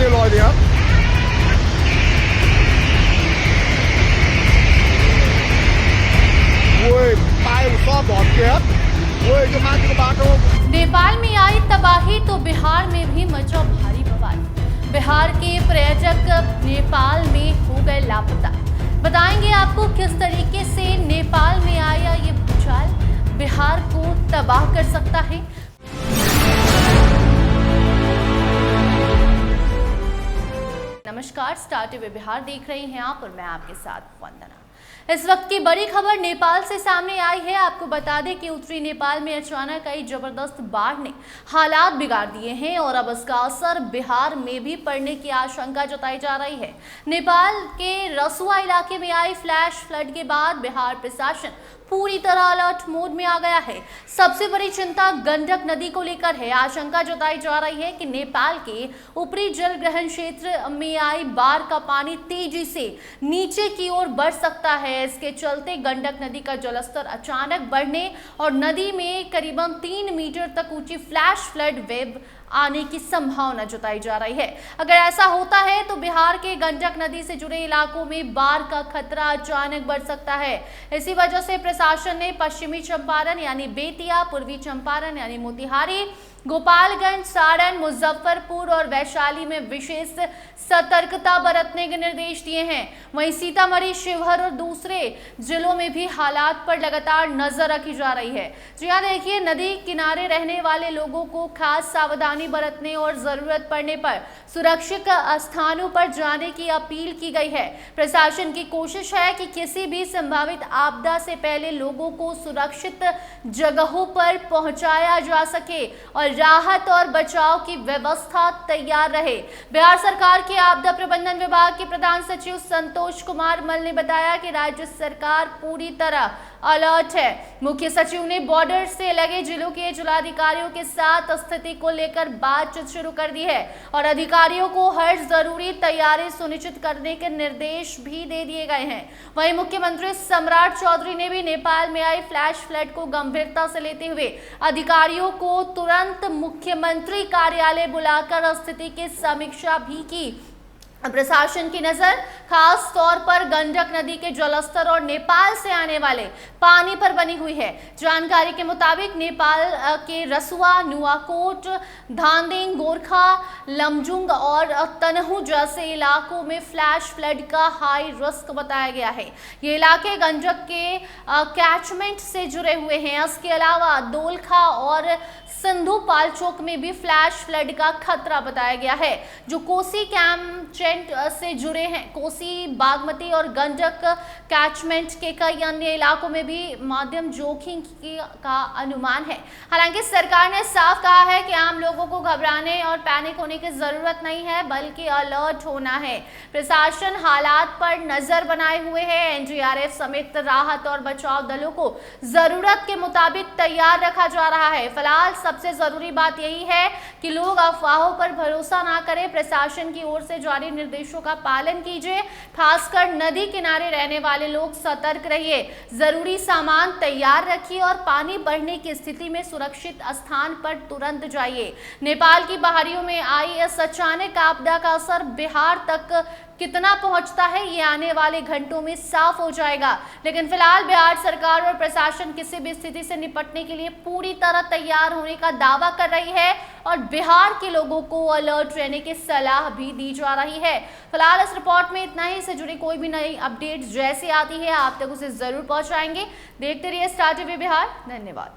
viele Leute, ja. Ui, tay xóa bọt kìa. Ui, cái mang cái bạn đâu. Nepal में आई तबाही तो बिहार में भी मचा भारी बवाल। बिहार के पर्यटक नेपाल में हो गए लापता। बताएंगे आपको किस तरीके से नेपाल में आया ये भूचाल बिहार को तबाह कर सकता है। नमस्कार, स्टार टीवी बिहार देख रहे हैं आप और मैं आपके साथ वंदना। इस वक्त की बड़ी खबर नेपाल से सामने आई है। आपको बता दें कि उत्तरी नेपाल में अचानक आई जबरदस्त बाढ़ ने हालात बिगाड़ दिए हैं और अब इसका असर बिहार में भी पड़ने की आशंका जताई जा रही है। नेपाल के रसुआ इलाके में आई फ्लैश फ्लड के बाद बिहार प्रशासन पूरी तरह अलर्ट मोड में आ गया है। सबसे बड़ी चिंता गंडक नदी को लेकर है। आशंका जताई जा रही है कि नेपाल के ऊपरी जल ग्रहण क्षेत्र में आई बाढ़ का पानी तेजी से नीचे की ओर बढ़ सकता है। इसके चलते गंडक नदी का जलस्तर अचानक बढ़ने और नदी में करीबन 3 मीटर तक ऊंची फ्लैश फ्लड वेव आने की संभावना जताई जा रही है। अगर ऐसा होता है तो बिहार के गंडक नदी से जुड़े इलाकों में बाढ़ का खतरा अचानक बढ़ सकता है। इसी वजह से प्रशासन ने पश्चिमी चंपारण यानी बेतिया, पूर्वी चंपारण यानी मोतिहारी, गोपालगंज, सारण, मुजफ्फरपुर और वैशाली में विशेष सतर्कता बरतने के निर्देश दिए हैं। वहीं सीतामढ़ी, शिवहर और दूसरे जिलों में भी हालात पर लगातार नजर रखी जा रही है। जी हाँ, देखिए, नदी किनारे रहने वाले लोगों को खास सावधानी बरतने और जरूरत पड़ने पर सुरक्षित स्थानों पर जाने की अपील की गई है। प्रशासन की कोशिश है कि किसी भी संभावित आपदा से पहले लोगों को सुरक्षित जगहों पर पहुंचाया जा सके और राहत और बचाव की व्यवस्था तैयार रहे। बिहार सरकार के आपदा प्रबंधन विभाग के प्रधान सचिव संतोष कुमार मल ने बताया कि राज्य सरकार पूरी तरह अलर्ट है। मुख्य सचिव ने बॉर्डर से लगे जिलों के जिलाधिकारियों के साथ स्थिति को लेकर बातचीत शुरू कर दी है और अधिकारियों को हर जरूरी तैयारी सुनिश्चित करने के निर्देश भी दे दिए गए हैं। वहीं मुख्यमंत्री सम्राट चौधरी ने भी नेपाल में आई फ्लैश फ्लड को गंभीरता से लेते हुए अधिकारियों को तुरंत मुख्यमंत्री कार्यालय बुलाकर स्थिति की समीक्षा भी की। प्रशासन की नजर खास तौर पर गंडक नदी के जलस्तर और नेपाल से आने वाले पानी पर बनी हुई है। जानकारी के मुताबिक नेपाल के रसुआ, नुआकोट, धांदिङ, गोरखा, लमजुङ और तनहु जैसे इलाकों में फ्लैश फ्लड का हाई रिस्क बताया गया है। ये इलाके गंडक के कैचमेंट से जुड़े हुए हैं। इसके अलावा दोलखा और सिंधु पाल्चोक में भी फ्लैश फ्लड का खतरा बताया गया है, जो कोसी कैचमेंट से जुड़े हैं। कोसी, बागमती और गंडक कैचमेंट के कई अन्य इलाकों में भी मध्यम जोखिम का अनुमान है। हालांकि सरकार ने साफ कहा है कि आम लोगों को घबराने और पैनिक होने की जरूरत नहीं है, बल्कि अलर्ट होना है। प्रशासन हालात पर नजर बनाए हुए है। एनडीआरएफ समेत राहत और बचाव दलों को जरूरत के मुताबिक तैयार रखा जा रहा है। फिलहाल सबसे जरूरी बात यही है कि लोग अफवाहों पर भरोसा ना करें। प्रशासन की ओर से जारी निर्देशों का पालन कीजिए। खासकर नदी किनारे रहने वाले लोग सतर्क रहिए। जरूरी सामान तैयार रखिए और पानी बढ़ने की स्थिति में सुरक्षित स्थान पर तुरंत जाइए। नेपाल की पहाड़ियों में आई इस अचानक आपदा का असर बिहार तक कितना पहुंचता है, ये आने वाले घंटों में साफ हो जाएगा। लेकिन फिलहाल बिहार सरकार और प्रशासन किसी भी स्थिति से निपटने के लिए पूरी तरह तैयार होने का दावा कर रही है और बिहार के लोगों को अलर्ट रहने की सलाह भी दी जा रही है। फिलहाल इस रिपोर्ट में इतना ही। इससे जुड़ी कोई भी नई अपडेट जैसी आती है आप तक उसे जरूर पहुंचाएंगे। देखते रहिए स्टार टीवी बिहार। धन्यवाद।